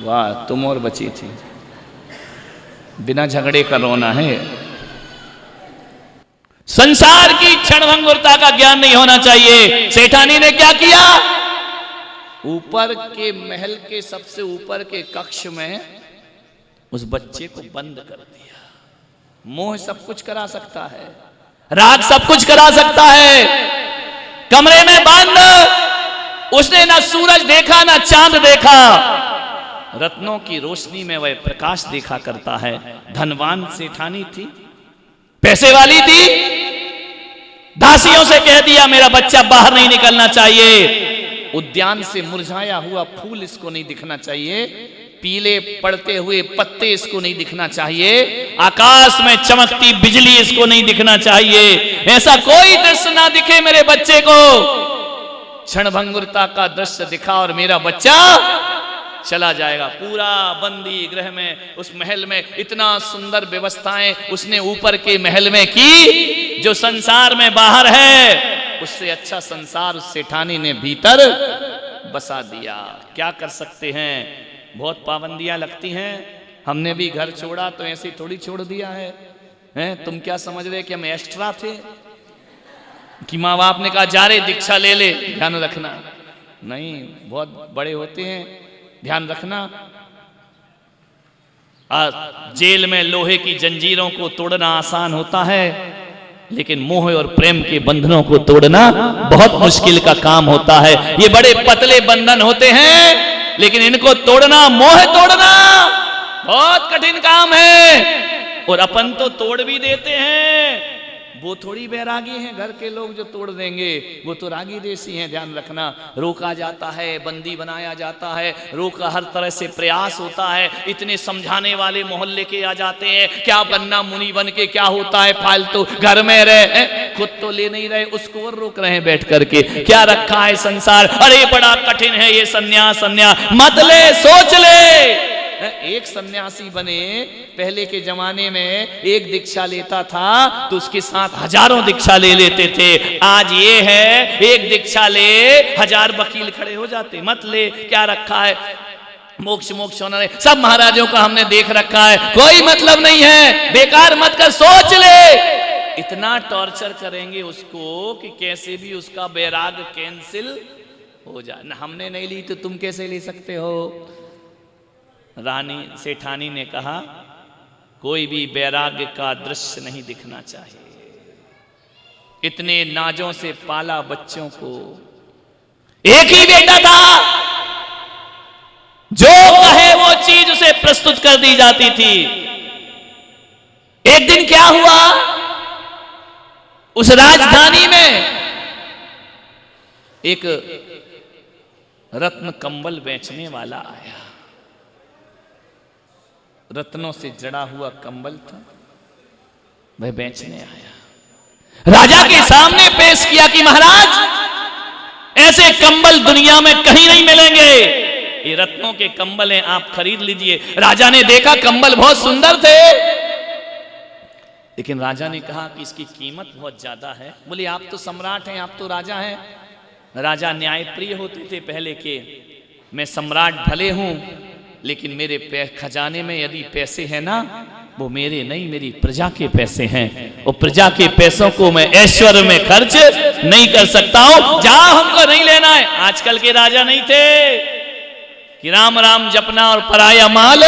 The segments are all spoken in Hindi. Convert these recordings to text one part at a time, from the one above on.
वाह, तुम और बची थी। बिना झगड़े का रोना है। संसार की क्षणभंगुरता का ज्ञान नहीं होना चाहिए। सेठानी ने क्या किया? ऊपर के महल के सबसे ऊपर के कक्ष में उस बच्चे को बंद कर दिया। मोह सब कुछ करा सकता है, राग सब कुछ करा सकता है। कमरे में बंद। उसने ना सूरज देखा ना चांद देखा, रत्नों की रोशनी में वह प्रकाश देखा करता है। धनवान सेठानी थी, पैसे वाली थी। दासियों से कह दिया मेरा बच्चा बाहर नहीं निकलना चाहिए। उद्यान से मुरझाया हुआ फूल इसको नहीं दिखना चाहिए, पीले पड़ते हुए पत्ते इसको नहीं दिखना चाहिए, आकाश में चमकती बिजली इसको नहीं दिखना चाहिए। ऐसा कोई दृश्य ना दिखे मेरे बच्चे को। क्षणभंगुरता का दृश्य दिखा और मेरा बच्चा चला जाएगा। पूरा बंदी गृह में, उस महल में इतना सुंदर व्यवस्थाएं उसने ऊपर के महल में की, जो संसार में बाहर है उससे अच्छा संसार उस सेठानी ने भीतर बसा दिया। क्या कर सकते हैं, बहुत पाबंदियां लगती हैं। हमने भी घर छोड़ा तो ऐसे थोड़ी छोड़ दिया है, हैं? तुम क्या समझ रहे कि हम एक्स्ट्रा थे कि माँ बाप ने कहा जा रे दीक्षा ले ले, ध्यान रखना। नहीं, बहुत बड़े होते हैं, ध्यान रखना। जेल में लोहे की जंजीरों को तोड़ना आसान होता है, लेकिन मोह और प्रेम के बंधनों को तोड़ना बहुत मुश्किल का काम होता है। ये बड़े पतले बंधन होते हैं, लेकिन इनको तोड़ना, मोह तोड़ना बहुत कठिन काम है। और अपन तो तोड़ भी देते हैं, वो थोड़ी बैरागी हैं घर के लोग जो तोड़ देंगे, वो तो रागी देसी हैं। ध्यान रखना, रोका जाता है, बंदी बनाया जाता है, रोका हर तरह से प्रयास होता है। इतने समझाने वाले मोहल्ले के आ जाते हैं, क्या बनना मुनि बन के क्या होता है, फालतू घर में रहे, खुद तो ले नहीं रहे, उसको और रोक रहे हैं बैठ करके। क्या रखा है संसार, अरे बड़ा कठिन है ये सन्यास, मत ले, सोच ले। एक सन्यासी बने, पहले के जमाने में एक दीक्षा लेता था तो उसके साथ हजारों दीक्षा ले लेते थे। आज ये है, एक दीक्षा ले 1000 वकील खड़े हो जाते। मत ले, क्या रखा है, मोक्ष मोक्ष होना नहीं, सब महाराजों का हमने देख रखा है, कोई मतलब नहीं है, बेकार मत कर, सोच ले। इतना टॉर्चर करेंगे उसको कि कैसे भी उसका बैराग कैंसिल हो जाए। ना हमने नहीं ली तो तुम कैसे ले सकते हो। रानी सेठानी ने कहा कोई भी वैराग्य का दृश्य नहीं दिखना चाहिए। इतने नाजों से पाला बच्चों को, एक ही बेटा था, जो कहे वो चीज उसे प्रस्तुत कर दी जाती थी। एक दिन क्या हुआ, उस राजधानी में एक रत्न कंबल बेचने वाला आया। रत्नों से जड़ा हुआ कंबल था, वह बेचने आया। राजा के सामने पेश किया कि महाराज ऐसे कंबल दुनिया में कहीं नहीं मिलेंगे, ये रत्नों के कंबल हैं, आप खरीद लीजिए। राजा ने देखा कंबल बहुत सुंदर थे, लेकिन राजा ने कहा कि इसकी कीमत बहुत ज्यादा है। बोले आप तो सम्राट हैं, आप तो राजा हैं। राजा न्यायप्रिय होते थे पहले के। मैं सम्राट भले हूं, लेकिन मेरे खजाने में यदि पैसे हैं ना, वो मेरे नहीं, मेरी प्रजा के पैसे हैं, और प्रजा के पैसों को मैं ऐश्वर्य में खर्च नहीं कर सकता हूं। जहां हमको नहीं लेना है। आजकल के राजा नहीं थे कि राम राम जपना और पराया माल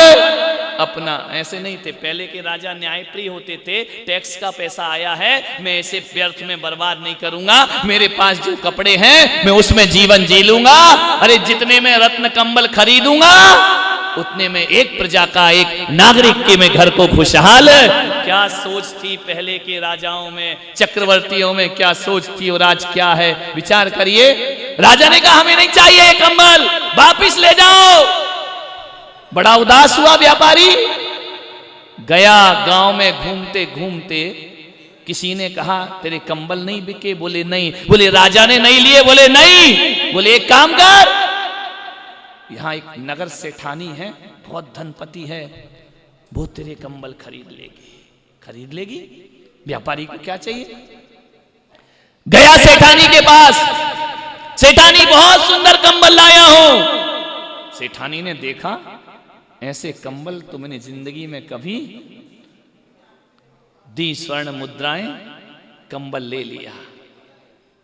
अपना, ऐसे नहीं थे। पहले के राजा न्यायप्रिय होते थे। टैक्स का पैसा आया है, मैं इसे व्यर्थ में बर्बाद नहीं करूंगा, मेरे पास जो कपड़े हैं मैं उसमें जीवन जी लूंगा। अरे जितने में रत्न कंबल खरीदूंगा उतने में एक प्रजा का, एक नागरिक के मैं घर को खुशहाल। क्या सोच थी पहले के राजाओं में, चक्रवर्तियों में, क्या सोच थी और आज क्या है, विचार करिए। राजा ने कहा हमें नहीं चाहिए ये कंबल, वापिस ले जाओ। बड़ा उदास हुआ व्यापारी, गया गांव में घूमते घूमते किसी ने कहा तेरे कंबल नहीं बिके? बोले नहीं। बोले राजा ने नहीं लिए? बोले नहीं। बोले एक काम कर, यहाँ एक नगर सेठानी है, बहुत धनपति है, वो तेरे कंबल खरीद लेगी। खरीद लेगी? व्यापारी को क्या चाहिए। गया सेठानी के पास, सेठानी बहुत सुंदर कंबल लाया हूं। सेठानी ने देखा ऐसे कंबल तुमने जिंदगी में कभी दी स्वर्ण मुद्राएं, कंबल ले लिया।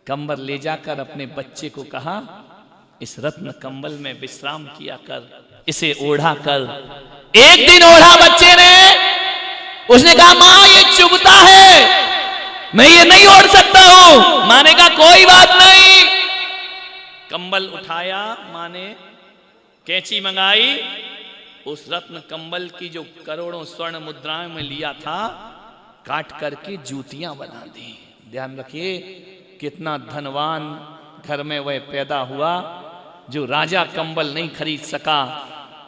कंबल ले जाकर अपने बच्चे को कहा, इस रत्न कंबल में विश्राम किया कर, इसे ओढ़ा कर। एक दिन ओढ़ा बच्चे ने, उसने कहा मां ये चुभता है, मैं ये नहीं ओढ़ सकता हूं। मां ने कहा कोई बात नहीं। कंबल उठाया, मां ने कैंची मंगाई, उस रत्न कंबल की जो करोड़ों स्वर्ण मुद्राएं में लिया था, काट करके जूतियां बना दी। ध्यान रखिए कितना धनवान घर में वह पैदा हुआ, जो राजा कंबल नहीं खरीद सका,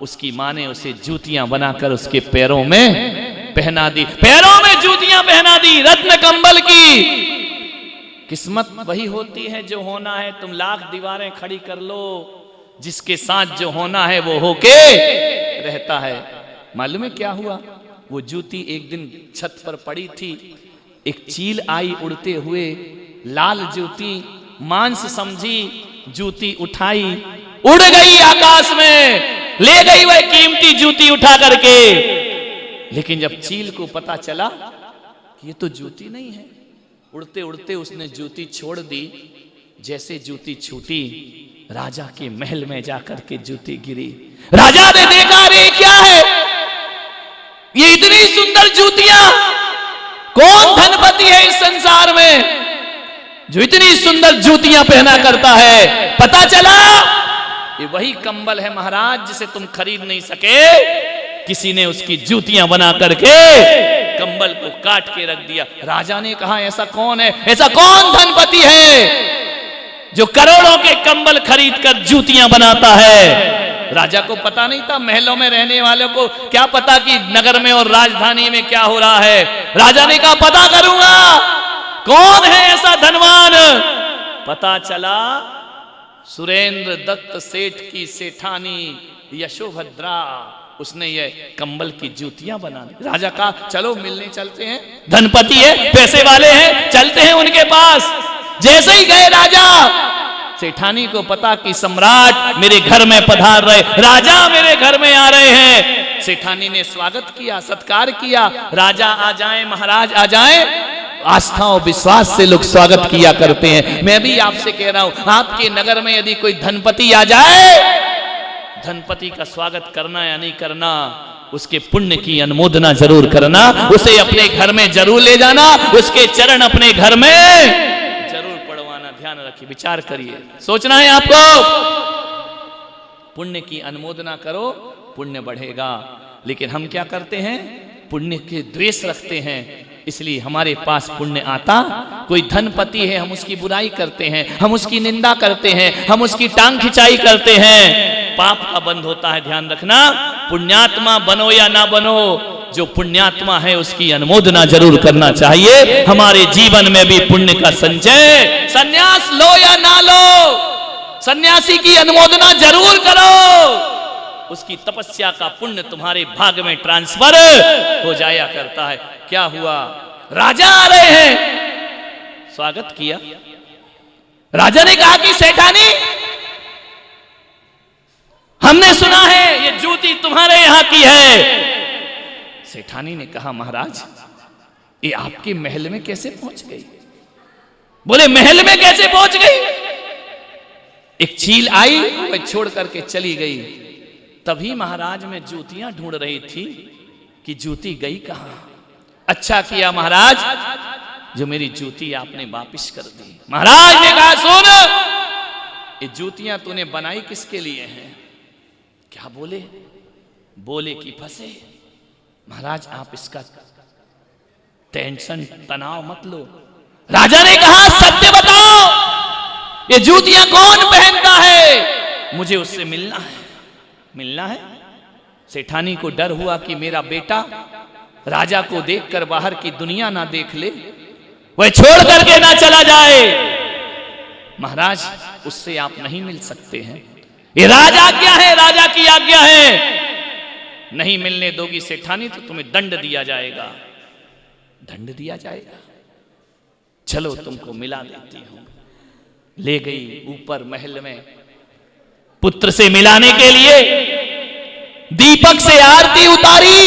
उसकी मां ने उसे जूतियां बनाकर उसके पैरों में पहना दी। पैरों में जूतियां पहना दी रत्न कंबल की। किस्मत वही होती है जो होना है। तुम लाख दीवारें खड़ी कर लो, जिसके साथ जो होना है वो होके रहता है। मालूम है क्या हुआ? वो जूती एक दिन छत पर पड़ी थी, एक चील आई उड़ते हुए, लाल जूती मांस समझी, जूती उठाई, उड़ गई आकाश में, ले गई वह कीमती जूती उठा करके। लेकिन जब चील को पता चला कि ये तो जूती नहीं है, उड़ते उड़ते उसने जूती छोड़ दी। जैसे जूती छूटी, राजा के महल में जाकर के जूती गिरी। राजा ने देखा, रे क्या है ये इतनी सुंदर जूतियां? कौन धनपति है इस संसार में जो इतनी सुंदर जूतियां पहना करता है? पता चला ये वही कंबल है महाराज, जिसे तुम खरीद नहीं सके। किसी ने उसकी जूतियां बना करके कंबल को काट के रख दिया। राजा ने कहा ऐसा कौन है, ऐसा कौन धनपति है जो करोड़ों के कंबल खरीद कर जूतियां बनाता है? राजा को पता नहीं था, महलों में रहने वालों को क्या पता कि नगर में और राजधानी में क्या हो रहा है। राजा ने कहा पता करूंगा कौन है ऐसा धनवान। पता चला सुरेंद्र दत्त सेठ की सेठानी यशोभद्रा, उसने ये कंबल की जूतियां बना दी। राजा कहा चलो मिलने चलते हैं, धनपति है, पैसे वाले हैं, चलते हैं उनके पास। जैसे ही गए राजा, सेठानी को पता कि सम्राट मेरे घर में पधार रहे, राजा मेरे घर में आ रहे हैं। सेठानी ने स्वागत किया, सत्कार किया। राजा आ जाएं, महाराज आ जाएं, आस्था और विश्वास से लोग स्वागत किया करते हैं। मैं भी आपसे कह रहा हूं, आपके नगर में यदि कोई धनपति आ जाए, धनपति का स्वागत करना या नहीं करना, उसके पुण्य की अनुमोदना जरूर करना, उसे अपने घर में जरूर ले जाना, उसके चरण अपने घर में जरूर पड़वाना। ध्यान रखिए, विचार करिए, सोचना है आपको। पुण्य की अनुमोदना करो, पुण्य बढ़ेगा। लेकिन हम क्या करते हैं? पुण्य के द्वेष रखते हैं, इसलिए हमारे पास पुण्य आता। कोई धनपति है, हम उसकी बुराई करते हैं, हम उसकी निंदा करते हैं, हम उसकी टांग खिंचाई करते हैं, पाप का बंध होता है। ध्यान रखना, पुण्यात्मा बनो या ना बनो, जो पुण्यात्मा है उसकी अनुमोदना जरूर करना चाहिए। हमारे जीवन में भी पुण्य का संचय, संन्यास लो या ना लो, सन्यासी की अनुमोदना जरूर करो, उसकी तपस्या का पुण्य तुम्हारे भाग में ट्रांसफर हो जाया करता है। क्या हुआ? राजा आ रहे हैं, स्वागत किया। राजा ने कहा कि सेठानी, हमने सुना है ये जूती तुम्हारे यहां की है। सेठानी ने कहा महाराज ये आपके महल में कैसे पहुंच गई? बोले महल में कैसे पहुंच गई? एक चील आई, वह छोड़ करके चली गई। तभी महाराज में जूतियां ढूंढ रही थी कि जूती गई कहां। अच्छा किया महाराज जो मेरी जूती आपने वापिस कर दी। महाराज ने कहा सुन, ये जूतियां तूने बनाई किसके लिए हैं? क्या बोले? बोले कि फंसे। महाराज आप इसका टेंशन तनाव मत लो। राजा ने कहा सत्य बताओ, ये जूतियां कौन पहनता है? मुझे उससे मिलना है। मिलना है? सेठानी को डर हुआ कि मेरा बेटा राजा को देखकर बाहर की दुनिया ना देख ले, वह छोड़ करके ना चला जाए। महाराज उससे आप नहीं मिल सकते हैं, ये राजा आज्ञा है, राजा की आज्ञा है। नहीं मिलने दोगी सेठानी तो तुम्हें दंड दिया जाएगा। दंड दिया जाएगा? चलो तुमको मिला देती हूं। ले गई ऊपर महल में पुत्र से मिलाने के लिए। दीपक से आरती उतारी,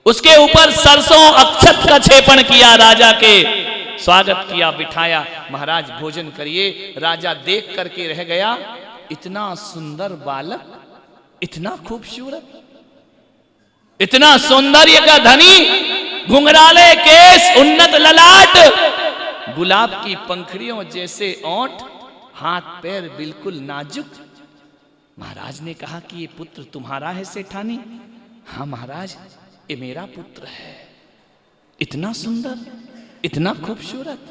उसके ऊपर सरसों अक्षत का छेपण किया, राजा के स्वागत किया, बिठाया, महाराज भोजन करिए। राजा देख करके रह गया, इतना सुंदर बालक, इतना खूबसूरत, इतना सौंदर्य का धनी, घुंघराले केस, उन्नत ललाट, गुलाब की पंखड़ियों जैसे ओंठ, हाथ पैर बिल्कुल नाजुक। महाराज ने कहा कि ये पुत्र तुम्हारा है सेठानी? हाँ महाराज, ये मेरा पुत्र है। इतना सुंदर, इतना खूबसूरत?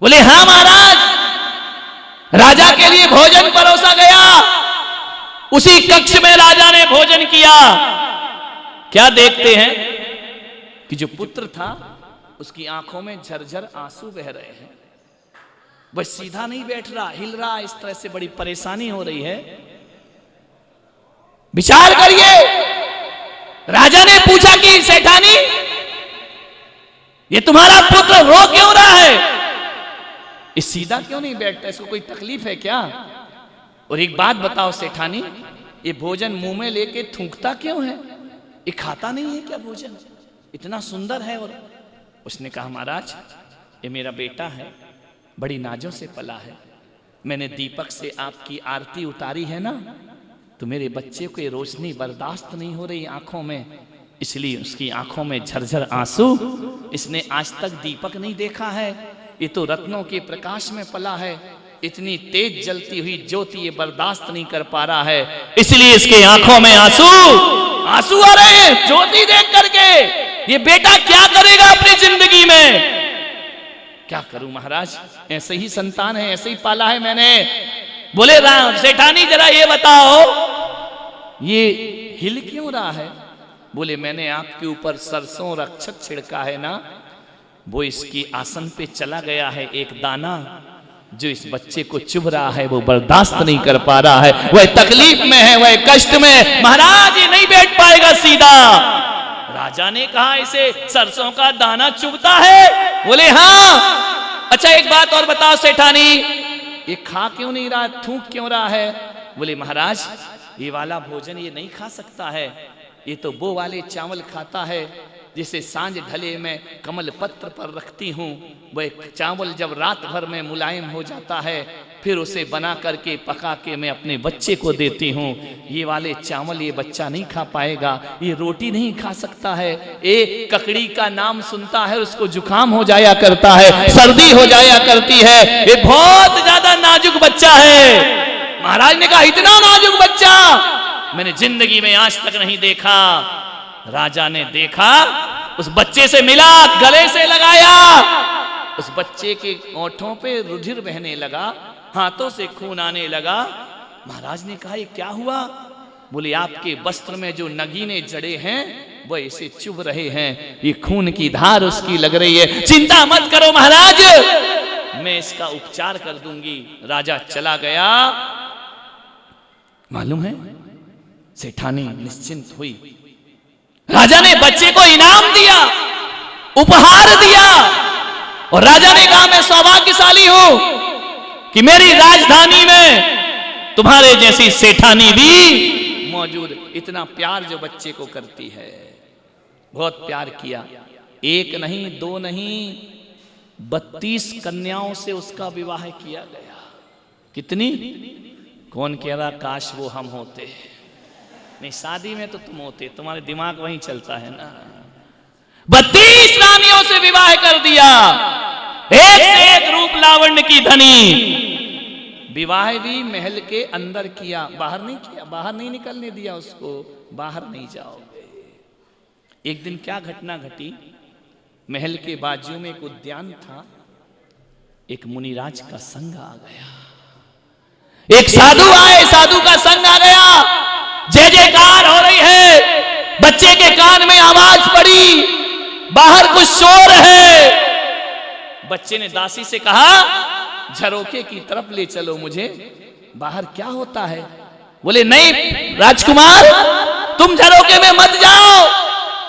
बोले हाँ महाराज। राजा के लिए भोजन परोसा गया, उसी कक्ष में राजा ने भोजन किया। क्या देखते हैं कि जो पुत्र था उसकी आंखों में झरझर आंसू बह रहे हैं, वह सीधा नहीं बैठ रहा, हिल रहा, इस तरह से बड़ी परेशानी हो रही है। विचार करिए, राजा ने पूछा कि सेठानी ये तुम्हारा पुत्र रो क्यों रहा है? ये सीधा क्यों नहीं बैठता, इसको कोई तकलीफ है क्या? और एक बात बताओ सेठानी, ये भोजन मुंह में लेके थूकता क्यों है? ये खाता नहीं है क्या भोजन? इतना सुंदर है। और उसने कहा महाराज, ये मेरा बेटा है, बड़ी नाजों से पला है। मैंने दीपक से आपकी आरती उतारी है ना, तो मेरे बच्चे को ये रोशनी बर्दाश्त नहीं हो रही आंखों में, इसलिए उसकी आंखों में झरझर आंसू। इसने आज तक दीपक नहीं देखा है, ये तो रत्नों के प्रकाश में पला है, इतनी तेज जलती हुई ज्योति ये बर्दाश्त नहीं कर पा रहा है, इसलिए इसके आंखों में आंसू आंसू आ रहे हैं ज्योति देख करके। ये बेटा क्या करेगा अपनी जिंदगी में? क्या करूं महाराज, ऐसे ही संतान है, ऐसे ही पाला है मैंने। बोले राम सेठानी जरा ये बताओ, ये हिल क्यों रहा है? बोले मैंने आपके ऊपर सरसों और अक्षत छिड़का है ना, वो इसकी आसन पे चला गया है एक दाना, जो इस बच्चे को चुभ रहा है, वो बर्दाश्त नहीं कर पा रहा है, वह तकलीफ में है, वह कष्ट में है। महाराज ये नहीं बैठ पाएगा सीधा। राजा ने कहा इसे सरसों का दाना चुभता है? बोले हाँ। अच्छा एक बात और बताओ सेठानी, ये खा क्यों नहीं रहा, थूक क्यों रहा है? बोले महाराज ये वाला भोजन ये नहीं खा सकता है, ये तो वो वाले चावल खाता है जिसे सांझ ढले में कमल पत्र पर रखती हूँ। वह चावल जब रात भर में मुलायम हो जाता है, फिर उसे बना करके पका के मैं अपने बच्चे को देती हूँ। ये वाले चावल ये बच्चा नहीं खा पाएगा, ये रोटी नहीं खा सकता है। एक ककड़ी का नाम सुनता है उसको जुकाम हो जाया करता है, सर्दी हो जाया करती है, ये बहुत ज्यादा नाजुक बच्चा है। महाराज ने कहा इतना नाजुक बच्चा मैंने जिंदगी में आज तक नहीं देखा। राजा ने देखा, उस बच्चे से मिला, गले से लगाया, उस बच्चे के ओंठों पे रुधिर बहने लगा, हाथों से खून आने लगा। महाराज ने कहा ये क्या हुआ? बोले आपके वस्त्र में जो नगीने जड़े हैं वह इसे चुभ रहे हैं, ये खून की धार उसकी लग रही है। चिंता मत करो महाराज, मैं इसका उपचार कर दूंगी। राजा चला गया। मालूम है सेठानी निश्चिंत हुई। राजा ने बच्चे को इनाम दिया, उपहार दिया, और राजा ने कहा मैं सौभाग्यशाली हूं कि मेरी राजधानी में तुम्हारे जैसी सेठानी भी मौजूद। इतना प्यार जो बच्चे को करती है, बहुत प्यार किया। एक नहीं, दो नहीं, 32 कन्याओं से उसका विवाह किया गया। कितनी? कौन कह रहा काश वो हम होते? नहीं, शादी में तो तुम होते, तुम्हारे दिमाग वहीं चलता है ना। 32 रानियों से विवाह कर दिया, एक से एक रूप लावण्य की धनी। विवाह भी महल के अंदर किया, बाहर नहीं किया, बाहर नहीं निकलने दिया उसको, बाहर नहीं जाओगे। एक दिन क्या घटना घटी, महल के बाजू में एक उद्यान था, एक मुनिराज का संग आ गया, एक साधु आए, साधु का संग आ गया। जय जयकार हो रही है, बच्चे के कान में आवाज पड़ी, बाहर कुछ शोर है। बच्चे ने दासी से कहा झरोखे की तरफ ले चलो मुझे, बाहर क्या होता है? बोले नहीं राजकुमार, तुम झरोखे में मत जाओ,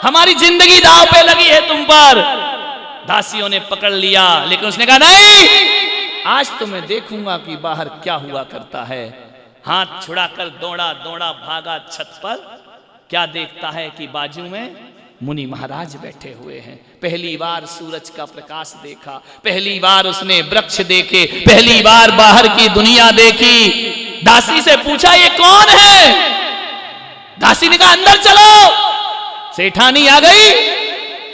हमारी जिंदगी दांव पे लगी है तुम पर। दासियों ने पकड़ लिया, लेकिन उसने कहा नहीं, आज तो मैं देखूंगा कि बाहर क्या हुआ करता है। हाथ छुड़ाकर दौड़ा दौड़ा भागा छत पर, क्या देखता है कि बाजू में मुनि महाराज बैठे हुए हैं। पहली बार सूरज का प्रकाश देखा, पहली बार उसने वृक्ष देखे, पहली बार बाहर की दुनिया देखी। दासी से पूछा ये कौन है? दासी ने कहा अंदर चलो। सेठानी आ गई,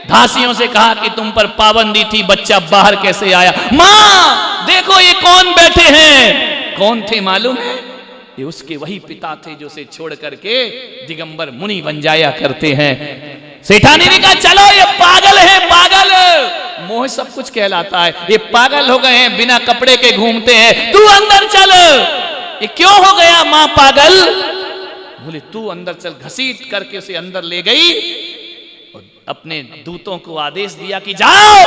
दासियों से कहा कि तुम पर पाबंदी थी, बच्चा बाहर कैसे आया? मां देखो ये कौन बैठे हैं। कौन थे मालूम है? ये उसके वही पिता थे जो उसे छोड़ करके दिगंबर मुनि बन जाया करते हैं। सेठानी ने कहा चलो ये पागल है, पागल। मोह सब कुछ कहलाता है, ये पागल हो गए हैं, बिना कपड़े के घूमते हैं, तू अंदर चल। ये क्यों हो गया मां पागल? बोले तू अंदर चल। घसीट करके उसे अंदर ले गई और अपने दूतों को आदेश दिया कि जाओ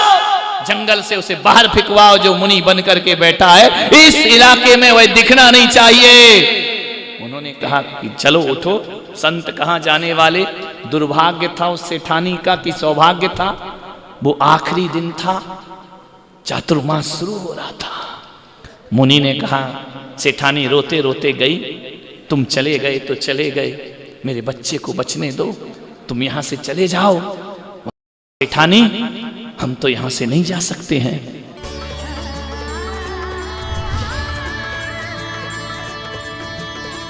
जंगल से उसे बाहर फिकवाओ, जो मुनि बन करके बैठा है इस इलाके में वह दिखना नहीं चाहिए। उन्होंने कहा कि चलो उठो, संत कहां जाने वाले। दुर्भाग्य था उस सेठानी का कि सौभाग्य था, वो आखिरी दिन था, चातुर्मास शुरू हो रहा था। मुनि ने कहा, सेठानी रोते रोते गई, तुम चले गए तो चले गए, मेरे बच्चे को बचने दो, तुम यहां से चले जाओ। सेठानी हम तो यहां से नहीं जा सकते हैं,